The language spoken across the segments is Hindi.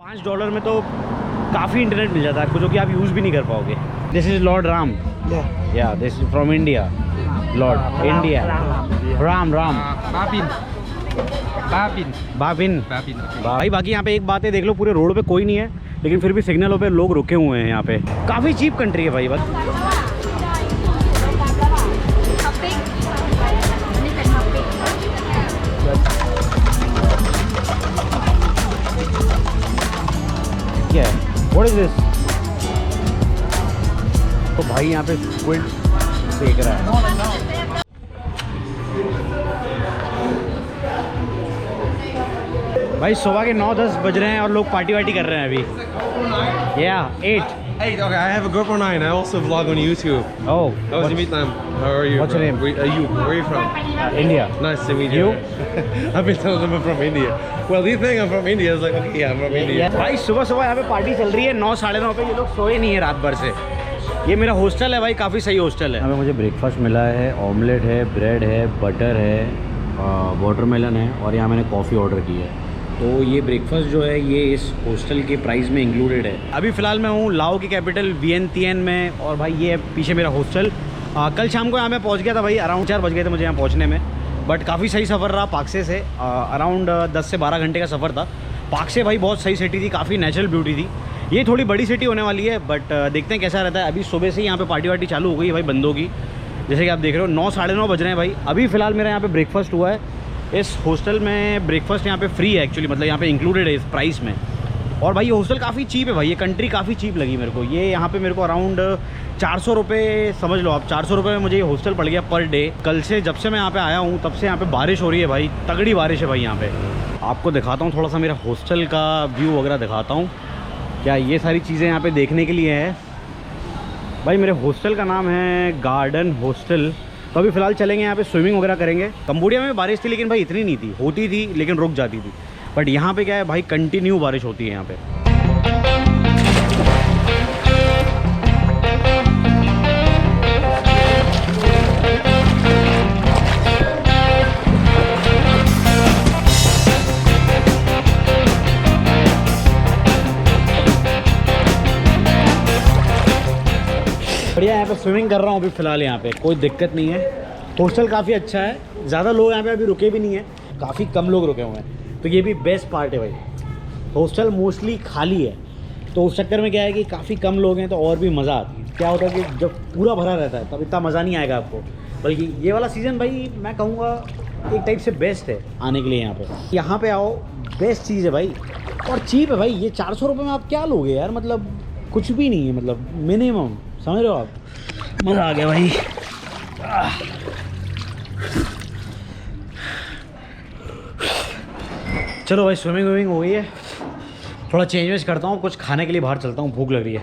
$5 में तो काफ़ी इंटरनेट मिल जाता है आपको, जो कि आप यूज़ भी नहीं कर पाओगे। This is lord Ram. Yeah this is from India. Lord India Ram Ram बाबिन भाई। बाकी यहाँ पे एक बात है, देख लो पूरे रोड पे कोई नहीं है, लेकिन फिर भी सिग्नलों पे लोग रुके हुए हैं यहाँ पे। काफ़ी चीप कंट्री है भाई। बस क्या है, व्हाट इज दिस? तो भाई यहाँ पे स्क्विड देख रहा है। भाई सुबह के 9-10 बज रहे हैं और लोग पार्टी वार्टी कर रहे हैं अभी। या 8. Hey, okay, I have a GoPro 9. I also vlog on YouTube. Oh, I was in Vietnam. How are you? What's your name? Where are you from? India. Nice to meet you. I've been telling them I'm from India. Well, do you think I'm from India? I was like, okay, yeah, I'm from India. भाई सुबह सुबह यहाँ पे पार्टी चल रही है 9-9:30 पे। ये लोग सोए नहीं है रात भर से। ये मेरा हॉस्टल है भाई, काफ़ी सही हॉस्टल है। यहाँ पे मुझे ब्रेकफास्ट मिला है, ऑमलेट है, ब्रेड है, बटर है, वाटरमेलन है, और यहाँ मैंने कॉफ़ी ऑर्डर की है। तो ये ब्रेकफास्ट जो है ये इस हॉस्टल के प्राइस में इंक्लूडेड है। अभी फ़िलहाल मैं हूँ लाओ की कैपिटल वियंतियन में, और भाई ये पीछे मेरा हॉस्टल। कल शाम को यहाँ मैं पहुँच गया था भाई, अराउंड 4 बज गए थे मुझे यहाँ पहुँचने में। बट काफ़ी सही सफ़र रहा पाकसे से। अराउंड 10 से 12 घंटे का सफ़र था। पाकसे भाई बहुत सही सिटी थी, काफ़ी नेचुरल ब्यूटी थी। ये थोड़ी बड़ी सिटी होने वाली है, बट देखते हैं कैसा रहता है। अभी सुबह से ही यहाँ पे पार्टी वार्टी चालू हो गई है भाई बंदों की, जैसे कि आप देख रहे हो 9-9:30 बज रहे हैं भाई। अभी फ़िलहाल मेरा यहाँ पे ब्रेकफास्ट हुआ है। इस हॉस्टल में ब्रेकफास्ट यहाँ पे फ्री है एक्चुअली, मतलब यहाँ पे इंक्लूडेड है इस प्राइस में। और भाई ये हॉस्टल काफ़ी चीप है भाई, ये कंट्री काफ़ी चीप लगी मेरे को। ये यहाँ पे मेरे को अराउंड 400 रुपये समझ लो आप, 400 रुपये में मुझे ये हॉस्टल पड़ गया पर डे। कल से जब से मैं यहाँ पे आया हूँ तब से यहाँ पे बारिश हो रही है भाई, तगड़ी बारिश है भाई यहाँ पे। आपको दिखाता हूँ थोड़ा सा मेरा हॉस्टल का व्यू वगैरह दिखाता हूँ। क्या ये सारी चीज़ें यहाँ पे देखने के लिए है भाई। मेरे हॉस्टल का नाम है गार्डन हॉस्टल। तो अभी फ़िलहाल चलेंगे यहाँ पे, स्विमिंग वगैरह करेंगे। कंबोडिया में बारिश थी लेकिन भाई इतनी नहीं थी, होती थी लेकिन रुक जाती थी। बट यहाँ पे क्या है भाई, कंटिन्यू बारिश होती है यहाँ पे। बढ़िया यहाँ पे स्विमिंग कर रहा हूँ अभी फ़िलहाल। यहाँ पे कोई दिक्कत नहीं है। हॉस्टल काफ़ी अच्छा है, ज़्यादा लोग यहाँ पे अभी रुके भी नहीं हैं, काफ़ी कम लोग रुके हुए हैं। तो ये भी बेस्ट पार्ट है भाई, हॉस्टल मोस्टली खाली है। तो उस चक्कर में क्या है कि काफ़ी कम लोग हैं तो और भी मज़ा आती है। क्या होता है कि जब पूरा भरा रहता है तब इतना मज़ा नहीं आएगा आपको। बल्कि ये वाला सीज़न भाई मैं कहूँगा एक टाइप से बेस्ट है आने के लिए। यहाँ पे आओ, बेस्ट चीज़ है भाई, और चीप है भाई। ये 400 रुपये में आप क्या लोगे यार, मतलब कुछ भी नहीं है, मतलब मिनिमम, समझ रहे हो आप। मज़ा आ गया भाई। चलो भाई स्विमिंग विमिंग हो गई है, थोड़ा चेंज वेज करता हूँ, कुछ खाने के लिए बाहर चलता हूँ, भूख लग रही है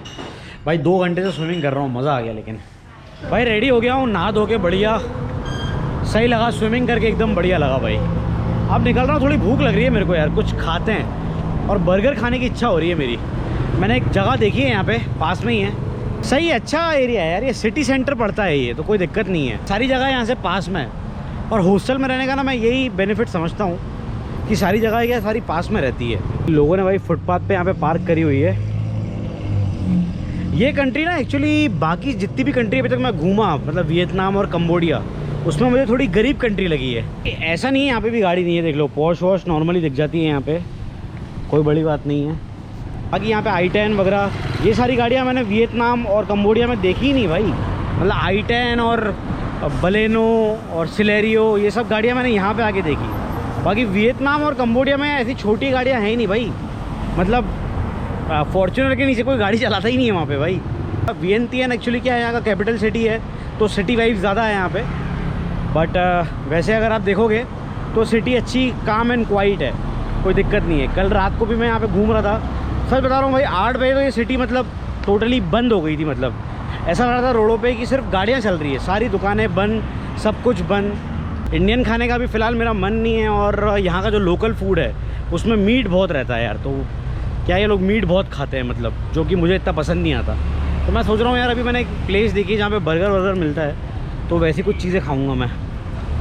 भाई। 2 घंटे से स्विमिंग कर रहा हूँ, मज़ा आ गया। लेकिन भाई रेडी हो गया हूँ, नहा धो के बढ़िया, सही लगा स्विमिंग करके, एकदम बढ़िया लगा भाई। अब निकल रहा हूँ, थोड़ी भूख लग रही है मेरे को यार, कुछ खाते हैं, और बर्गर खाने की इच्छा हो रही है मेरी। मैंने एक जगह देखी है यहाँ पे पास में ही है, सही है, अच्छा एरिया है यार। ये सिटी सेंटर पड़ता है ये, तो कोई दिक्कत नहीं है, सारी जगह यहाँ से पास में है। और हॉस्टल में रहने का ना मैं यही बेनिफिट समझता हूँ कि सारी जगह क्या सारी पास में रहती है। लोगों ने भाई फुटपाथ पे यहाँ पे पार्क करी हुई है। ये कंट्री ना एक्चुअली बाकी जितनी भी कंट्री अभी तक मैं घूमा, मतलब वियतनाम और कंबोडिया, उसमें मुझे थोड़ी गरीब कंट्री लगी है। ऐसा नहीं है यहाँ पे भी गाड़ी नहीं है, देख लो पॉश वॉश नॉर्मली दिख जाती है यहाँ पे, कोई बड़ी बात नहीं है। बाकी यहाँ पे i10 वगैरह ये सारी गाड़ियाँ मैंने वियतनाम और कंबोडिया में देखी ही नहीं भाई। मतलब i10 और बलेनो और सिलेरियो ये सब गाड़ियाँ मैंने यहाँ पे आके देखी। बाकी वियतनाम और कंबोडिया में ऐसी छोटी गाड़ियाँ हैं ही नहीं भाई, मतलब फॉर्च्यूनर के नीचे कोई गाड़ी चलाता ही नहीं है वहाँ पे भाई। वियंतियन एक्चुअली क्या है, यहाँ का कैपिटल सिटी है, तो सिटी वाइब ज़्यादा है यहाँ पे। बट वैसे अगर आप देखोगे तो सिटी अच्छी काम एंड क्वाइट है, कोई दिक्कत नहीं है। कल रात को भी मैं यहाँ पे घूम रहा था, सच बता रहा हूँ भाई 8 बजे तो ये सिटी मतलब टोटली बंद हो गई थी। मतलब ऐसा लग रहा था रोडों पे कि सिर्फ गाड़ियाँ चल रही है, सारी दुकानें बंद, सब कुछ बंद। इंडियन खाने का भी फ़िलहाल मेरा मन नहीं है, और यहाँ का जो लोकल फूड है उसमें मीट बहुत रहता है यार। तो क्या ये लोग मीट बहुत खाते हैं, मतलब जो कि मुझे इतना पसंद नहीं आता। तो मैं सोच रहा हूँ यार, अभी मैंने एक प्लेस देखी जहाँ पे बर्गर वर्गर मिलता है, तो वैसी कुछ चीज़ें खाऊंगा मैं।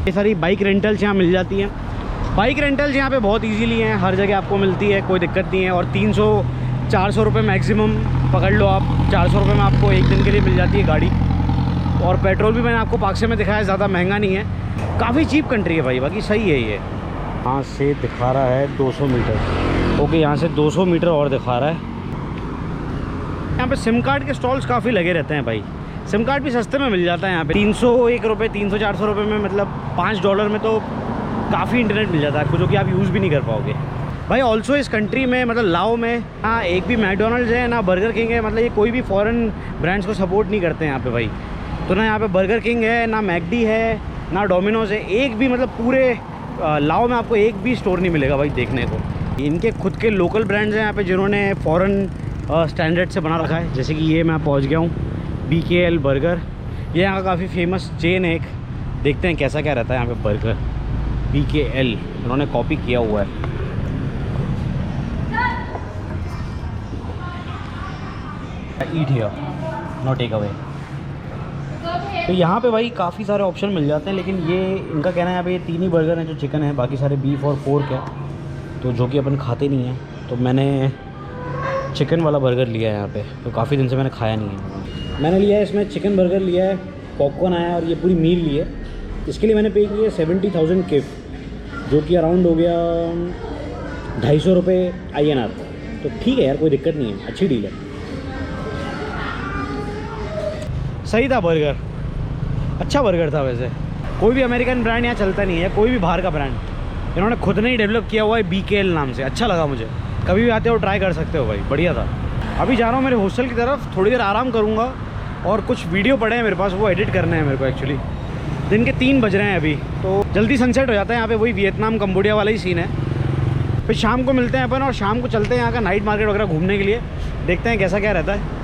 ये सारी बाइक रेंटल्स यहाँ मिल जाती हैं, बाइक रेंटल्स यहाँ पे बहुत इजीली हैं, हर जगह आपको मिलती है, कोई दिक्कत नहीं है। और 300-400 रुपये मैक्सिमम पकड़ लो आप, 400 रुपये में आपको एक दिन के लिए मिल जाती है गाड़ी। और पेट्रोल भी मैंने आपको पाक्से में दिखाया, ज़्यादा महंगा नहीं है, काफ़ी चीप कंट्री है भाई, बाकी सही है ये। यहाँ से दिखा रहा है 200 मीटर, ओके, यहाँ से 200 मीटर और दिखा रहा है। यहाँ पे सिम कार्ड के स्टॉल्स काफ़ी लगे रहते हैं भाई, सिम कार्ड भी सस्ते में मिल जाता है यहाँ पे, 301 रुपये 300-400 रुपये में, मतलब $5 में तो काफ़ी इंटरनेट मिल जाता है आपको, जो कि आप यूज़ भी नहीं कर पाओगे भाई। ऑल्सो इस कंट्री में, मतलब लाओ में, हाँ एक भी मैकडोनल्ड्स है ना बर्गर किंग है, मतलब ये कोई भी फॉरेन ब्रांड्स को सपोर्ट नहीं करते हैं यहाँ पे भाई। तो ना यहाँ पे बर्गर किंग है, ना मैकडी है, ना डोमिनोज है, एक भी, मतलब पूरे लाओ में आपको एक भी स्टोर नहीं मिलेगा भाई देखने को। इनके खुद के लोकल ब्रांड्स हैं यहाँ पे जिन्होंने फ़ॉरेन स्टैंडर्ड से बना रखा है, जैसे कि ये मैं पहुँच गया हूँ BKL बर्गर, ये यहाँ का काफ़ी फेमस चेन है एक, देखते हैं कैसा क्या रहता है यहाँ पे बर्गर। BKL उन्होंने कॉपी किया हुआ है। ईट हियर, नॉट टेक अवे। तो यहाँ पे भाई काफ़ी सारे ऑप्शन मिल जाते हैं, लेकिन ये इनका कहना है यहाँ पे ये 3 ही बर्गर हैं जो चिकन है, बाकी सारे बीफ और पोर्क है, तो जो कि अपन खाते नहीं हैं। तो मैंने चिकन वाला बर्गर लिया है यहाँ पे, तो काफ़ी दिन से मैंने खाया नहीं है। मैंने लिया है इसमें चिकन बर्गर लिया है, पॉपकॉर्न आया है और ये पूरी मील ली है। इसके लिए मैंने पे किया 70,000 किफ, जो कि अराउंड हो गया 250 रुपये INR। तो ठीक है यार, कोई दिक्कत नहीं है, अच्छी डील है, सही था बर्गर, अच्छा बर्गर था। वैसे कोई भी अमेरिकन ब्रांड यहाँ चलता नहीं है, कोई भी बाहर का ब्रांड, इन्होंने खुद ने ही डेवलप किया हुआ है BKL नाम से, अच्छा लगा मुझे। कभी भी आते हो ट्राई कर सकते हो भाई, बढ़िया था। अभी जा रहा हूँ मेरे हॉस्टल की तरफ, थोड़ी देर आराम करूँगा और कुछ वीडियो पड़े हैं मेरे पास, वो एडिट करने हैं मेरे को एक्चुअली। दिन के 3 बज रहे हैं अभी, तो जल्दी सनसेट हो जाता है यहाँ पे, वही वियतनाम कंबोडिया वाला ही सीन है। फिर शाम को मिलते हैं अपन और शाम को चलते हैं यहाँ का नाइट मार्केट वगैरह घूमने के लिए, देखते हैं कैसा क्या रहता है।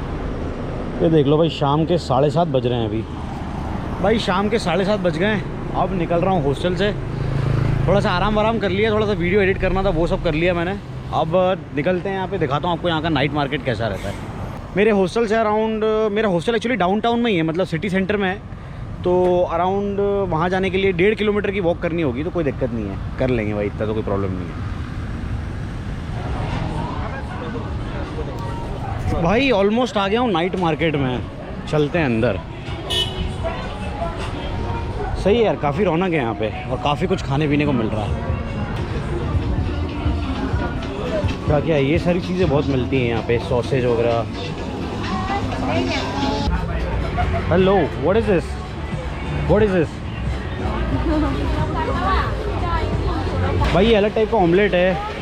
ये देख लो भाई, शाम के 7:30 बज रहे हैं अभी भाई, शाम के 7:30 बज गए हैं। अब निकल रहा हूँ हॉस्टल से, थोड़ा सा आराम कर लिया, थोड़ा सा वीडियो एडिट करना था, वो सब कर लिया मैंने। अब निकलते हैं यहाँ पे, दिखाता हूँ आपको यहाँ का नाइट मार्केट कैसा रहता है। मेरे हॉस्टल से अराउंड, मेरा हॉस्टल एक्चुअली डाउनटाउन में ही है, मतलब सिटी सेंटर में है, तो अराउंड वहाँ जाने के लिए 1.5 किलोमीटर की वॉक करनी होगी, तो कोई दिक्कत नहीं है, कर लेंगे भाई, इतना तो कोई प्रॉब्लम नहीं है भाई। ऑलमोस्ट आ गया हूँ नाइट मार्केट में, चलते हैं अंदर। सही है यार, काफ़ी रौनक है यहाँ पे और काफ़ी कुछ खाने पीने को मिल रहा है। क्या क्या ये सारी चीज़ें बहुत मिलती हैं यहाँ पे, सॉसेज वगैरह। Hello, what is this, what is this भाई? ये अलग टाइप का ऑमलेट है,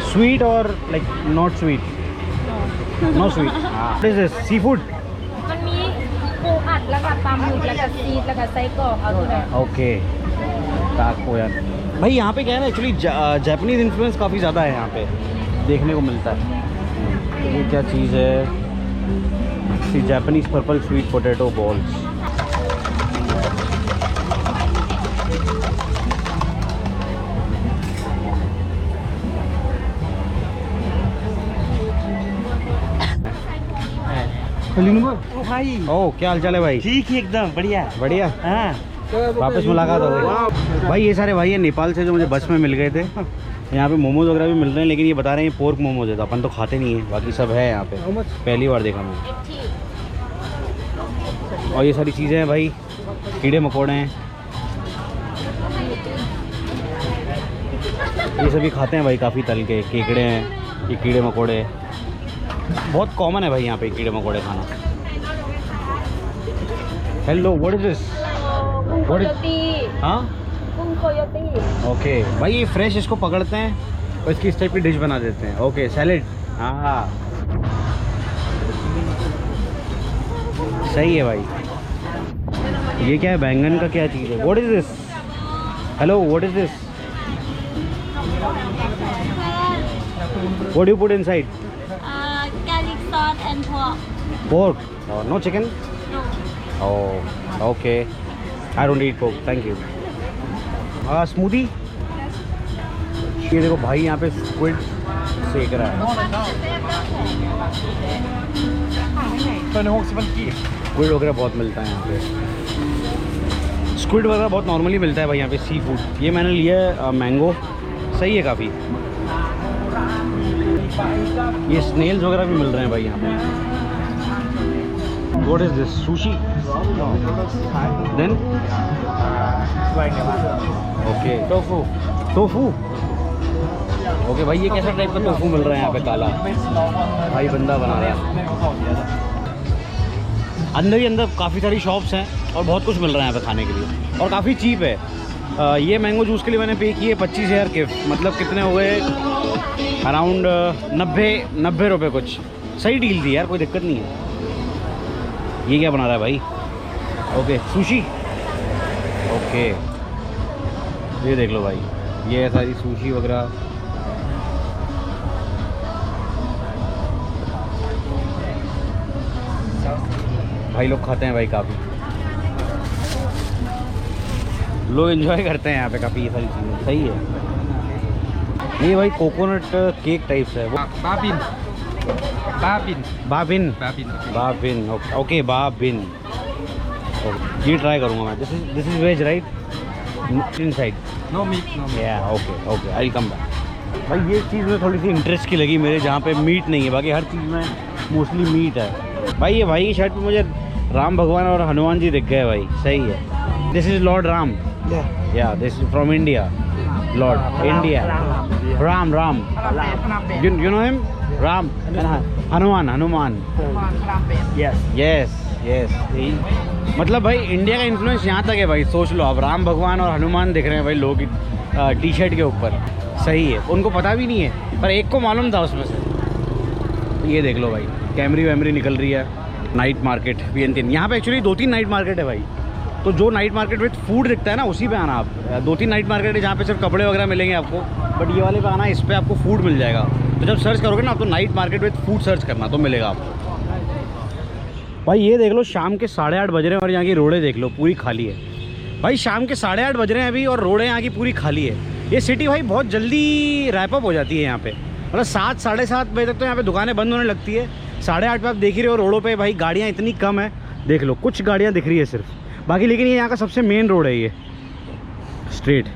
स्वीट और like not sweet, no sweet. What is this, seafood? มันมีปูอัดแล้วก็ปลาหมึกแล้วก็ซีดแล้วก็ไส้กรอกเอาตัวไหน okay, taco यार भाई। यहाँ पे क्या है ना, एक्चुअली जापानीज़ इन्फ्लुएंस काफ़ी ज़्यादा है यहाँ पे, देखने को मिलता है। तो ये क्या चीज़ है, Japanese purple sweet potato balls. भाई ओह, क्या हाल चाल है भाई? ठीक है, एकदम बढ़िया बढ़िया, हाँ। वापस मुलाकात हो गई भाई। ये सारे भाई हैं नेपाल से जो मुझे बस में मिल गए थे। यहाँ पे मोमोज वगैरह भी मिल रहे हैं, लेकिन ये बता रहे हैं पोर्क मोमोज है, तो अपन तो खाते नहीं है, बाकी सब है यहाँ पे, पहली बार देखा मैं। और ये सारी चीज़ें हैं भाई, कीड़े मकोड़े हैं, ये सभी खाते हैं भाई, काफ़ी तल के केकड़े हैं, ये कीड़े मकोड़े बहुत कॉमन है भाई यहाँ पे, कीड़े मकोड़े खाना। Hello, what is this? What is- हाँ,กุ้งโคโยตี้ ओके भाई, ये फ्रेश इसको पकड़ते हैं और इसकी इस टाइप की डिश बना देते हैं। ओके, सैलेड, हाँ सही है भाई। ये क्या है, बैंगन का क्या चीज़ है? What is this? Hello, what is this? What you put inside? garlic sauce and pork. Pork? No chicken? No. Oh, okay. I don't eat pork. Thank you. Smoothie. ये देखो भाई, यहाँ पे स्क्विड सेक रहा है। स्क्विड वगैरह बहुत मिलता है यहाँ पे। स्क्विड वगैरह बहुत नॉर्मली मिलता है भाई यहाँ पे, सी फूड। ये मैंने लिया है मैंगो, सही है काफ़ी। ये स्नेल्स वगैरह भी मिल रहे हैं भाई यहाँ पे। What is this, sushi? Then okay, tofu. Tofu okay भाई, ये कैसा टाइप का टोफू मिल रहा है यहाँ पे? काला भाई बंदा बना रहा है। अंदर ही अंदर काफ़ी सारी शॉप्स हैं और बहुत कुछ मिल रहा है यहाँ पे खाने के लिए, और काफ़ी चीप है। ये मैंगो जूस के लिए मैंने पे किए 25,000 के, मतलब कितने हो गए, अराउंड 90 रुपये कुछ। सही डील थी यार, कोई दिक्कत नहीं है। ये क्या बना रहा है भाई? Okay, sushi. ओके, ये देख लो भाई, ये है सारी सुशी वगैरह। भाई लोग खाते हैं भाई, काफ़ी लोग एंजॉय करते हैं यहाँ पे काफ़ी, ये सारी चीज़ें सही है। ये भाई कोकोनट केक टाइप्स है वो। बाबिन बाबिन बाबिन बाबिन बाबिन ओके, बाबिन। ये ट्राई करूँगा मैं। This is veg right inside? No meat no meat. या okay okay, I come back. भाई ये चीज़ में थोड़ी सी इंटरेस्ट की लगी मेरे, जहाँ पे मीट नहीं है, बाकी हर चीज़ में मोस्टली मीट है। भाई ये भाई की शर्ट पे मुझे राम भगवान और हनुमान जी दिख गए भाई, सही है। This is lord Ram. Yeah this is from India, lord India Ram. Ram you know him? Ram Hanuman, Hanuman. Yes yes yes. मतलब भाई इंडिया का इन्फ्लुएंस यहाँ तक है भाई, सोच लो आप, राम भगवान और हनुमान दिख रहे हैं भाई लोग टी शर्ट के ऊपर, सही है। उनको पता भी नहीं है, पर एक को मालूम था उसमें से। ये देख लो भाई, कैमरी वैमरी निकल रही है। नाइट मार्केट PN3, यहाँ पे एक्चुअली 2-3 नाइट मार्केट है भाई। तो जो नाइट मार्केट विद फूड दिखता है ना, उसी पे आना आप। 2-3 नाइट मार्केट है जहाँ पे सिर्फ कपड़े वगैरह मिलेंगे आपको, बट ये वाले पे आना, इस पे आपको फूड मिल जाएगा। तो जब सर्च करोगे ना, तो night market with food search करना, तो मिलेगा आपको। भाई ये देख लो, शाम के 8:30 बज रहे हैं और यहाँ की रोडें देख लो, पूरी खाली है भाई। शाम के 8:30 बज रहे हैं अभी और रोडें यहाँ की पूरी खाली है। ये सिटी भाई बहुत जल्दी रैप अप हो जाती है यहाँ पे, मतलब 7 साढ़े 7 बजे तक तो यहाँ पे दुकानें बंद होने लगती है। 8:30 पे आप देख ही रहे हो रोडों पे भाई, गाड़ियाँ इतनी कम है, देख लो कुछ गाड़ियाँ दिख रही है सिर्फ, बाकी। लेकिन ये यहाँ का सबसे मेन रोड है ये स्ट्रेट।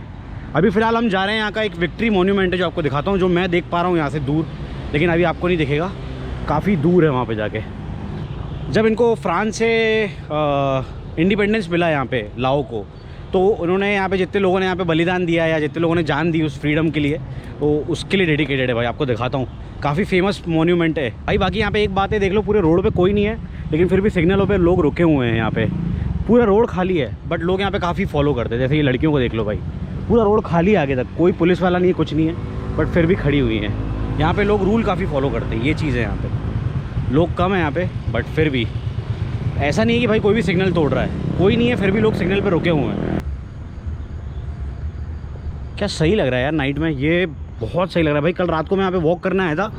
अभी फ़िलहाल हम जा रहे हैं, यहाँ का एक विक्ट्री मोन्यूमेंट है जो आपको दिखाता हूँ, जो मैं देख पा रहा हूँ यहाँ से दूर, लेकिन अभी आपको नहीं दिखेगा, काफ़ी दूर है वहाँ पे जाके। जब इनको फ्रांस से इंडिपेंडेंस मिला यहाँ पे लाओ को, तो उन्होंने यहाँ पे जितने लोगों ने यहाँ पे बलिदान दिया या जितने लोगों ने जान दी उस फ्रीडम के लिए, तो उसके लिए डेडिकेटेड है भाई। आपको दिखाता हूँ, काफ़ी फेमस मोन्यूमेंट है भाई। बाकी यहाँ पे एक बात है, देख लो पूरे रोड पे कोई नहीं है, लेकिन फिर भी सिग्नलों पे लोग रुके हुए हैं। यहाँ पे पूरा रोड खाली है, बट लोग यहाँ पे काफ़ी फॉलो करते हैं। जैसे ये लड़कियों को देख लो भाई, पूरा रोड खाली है आगे तक, कोई पुलिस वाला नहीं है, कुछ नहीं है, बट फिर भी खड़ी हुई है। यहाँ पे लोग रूल काफ़ी फॉलो करते हैं, ये चीज़ है यहाँ पे। लोग कम है यहाँ पे, बट फिर भी ऐसा नहीं है कि भाई कोई भी सिग्नल तोड़ रहा है, कोई नहीं है, फिर भी लोग सिग्नल पे रुके हुए हैं। क्या सही लग रहा है यार नाइट में, ये बहुत सही लग रहा है भाई। कल रात को मैं यहाँ पे वॉक करने आया था,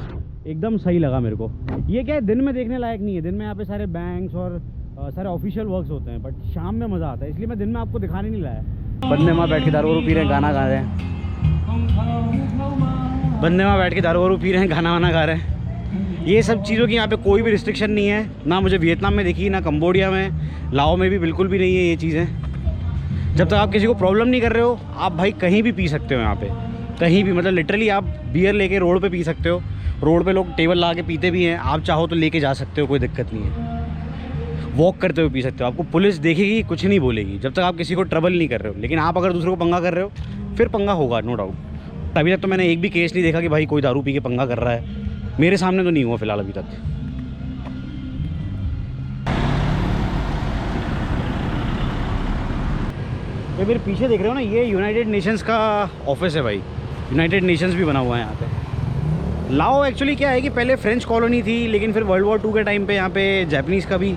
एकदम सही लगा मेरे को। ये क्या है, दिन में देखने लायक नहीं है, दिन में यहाँ पे सारे बैंक्स और सारे ऑफिशियल वर्क्स होते हैं, बट शाम में मज़ा आता है, इसलिए मैं दिन में आपको दिखाने नहीं लाया। बंदे वहाँ बैठ के दारू पी रहे हैं, गाना गा रहे हैं। बंदे वहाँ बैठ के दारू पी रहे हैं, गाना वाना गा रहे हैं। ये सब चीज़ों की यहाँ पे कोई भी रिस्ट्रिक्शन नहीं है, ना मुझे वियतनाम में दिखी, ना कंबोडिया में, लाओ में भी बिल्कुल भी नहीं है ये चीज़ें। जब तक आप किसी को प्रॉब्लम नहीं कर रहे हो, आप भाई कहीं भी पी सकते हो यहाँ पे, कहीं भी, मतलब लिटरली आप बियर लेके रोड पे पी सकते हो। रोड पे लोग टेबल ला के पीते भी हैं, आप चाहो तो लेके जा सकते हो, कोई दिक्कत नहीं है। वॉक करते हुए पी सकते हो, आपको पुलिस देखेगी, कुछ नहीं बोलेगी, जब तक आप किसी को ट्रबल नहीं कर रहे हो। लेकिन आप अगर दूसरों को पंगा कर रहे हो, फिर पंगा होगा, नो डाउट। अभी तक तो मैंने एक भी केस नहीं देखा कि भाई कोई दारू पी के पंगा कर रहा है, मेरे सामने तो नहीं हुआ फिलहाल अभी तक। ये मेरे पीछे देख रहे हो ना, ये यूनाइटेड नेशंस का ऑफिस है भाई, यूनाइटेड नेशंस भी बना हुआ है यहाँ पे। लाओ एक्चुअली क्या है कि पहले फ्रेंच कॉलोनी थी, लेकिन फिर वर्ल्ड वॉर 2 के टाइम पे यहाँ पे जापानीज़ का भी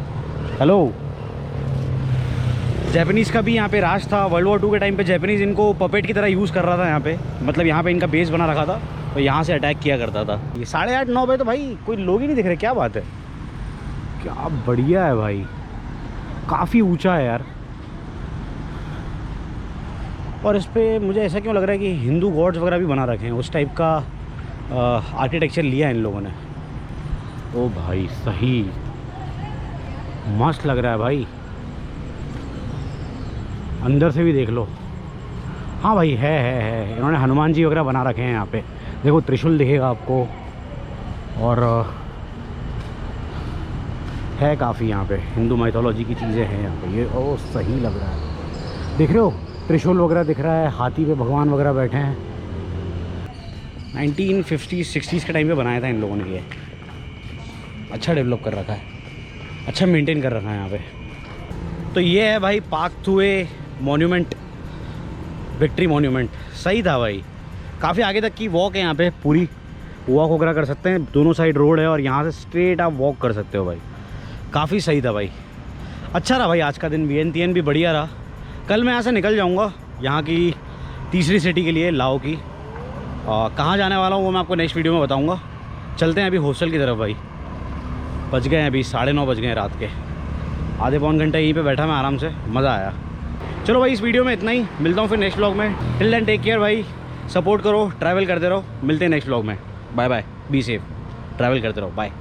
जापानीज़ का भी यहाँ पे राज था। वर्ल्ड वॉर 2 के टाइम पे जापानीज़ इनको पपेट की तरह यूज़ कर रहा था यहाँ पे, मतलब यहाँ पे इनका बेस बना रखा था, तो यहाँ से अटैक किया करता था। ये 8:30-9 बजे तो भाई कोई लोग ही नहीं दिख रहे, क्या बात है, क्या बढ़िया है भाई, काफ़ी ऊंचा है यार। और इस पर मुझे ऐसा क्यों लग रहा है कि हिंदू गॉड्स वगैरह भी बना रखे हैं, उस टाइप का आर्किटेक्चर लिया है इन लोगों ने। ओ भाई सही मस्त लग रहा है भाई, अंदर से भी देख लो। हाँ भाई है इन्होंने हनुमान जी वगैरह बना रखे हैं यहाँ पे। देखो त्रिशूल दिखेगा आपको, और है काफ़ी यहाँ पे हिंदू माइथोलॉजी की चीज़ें हैं यहाँ पे। ये ओ सही लग रहा है, देख रहे हो त्रिशूल वगैरह दिख रहा है, हाथी पे भगवान वगैरह बैठे हैं। 1950-60s के टाइम पे बनाया था इन लोगों ने ये। अच्छा डेवलप कर रखा है, अच्छा मेंटेन कर रखा है यहाँ पे। तो ये है भाई पाक थुए मॉन्यूमेंट, विक्ट्री मॉन्यूमेंट। सही था भाई, काफ़ी आगे तक की वॉक है यहाँ पे, पूरी वॉक वगैरह कर सकते हैं। दोनों साइड रोड है और यहाँ से स्ट्रेट आप वॉक कर सकते हो भाई। काफ़ी सही था भाई, अच्छा रहा भाई आज का दिन। वियंतियन भी बढ़िया रहा। कल मैं यहाँ से निकल जाऊँगा यहाँ की तीसरी सिटी के लिए, लाओ की। कहाँ जाने वाला हूँ वो मैं आपको नेक्स्ट वीडियो में बताऊँगा। चलते हैं अभी हॉस्टल की तरफ भाई। बज गए हैं अभी 9:30 बज गए हैं रात के। आधे पौन घंटे यहीं पे बैठा मैं आराम से, मज़ा आया। चलो भाई इस वीडियो में इतना ही, मिलता हूँ फिर नेक्स्ट व्लॉग में। टिल देन टेक केयर भाई, सपोर्ट करो, ट्रैवल करते रहो। मिलते हैं नेक्स्ट व्लॉग में। Bye bye, be safe, travel करते रहो, बाय।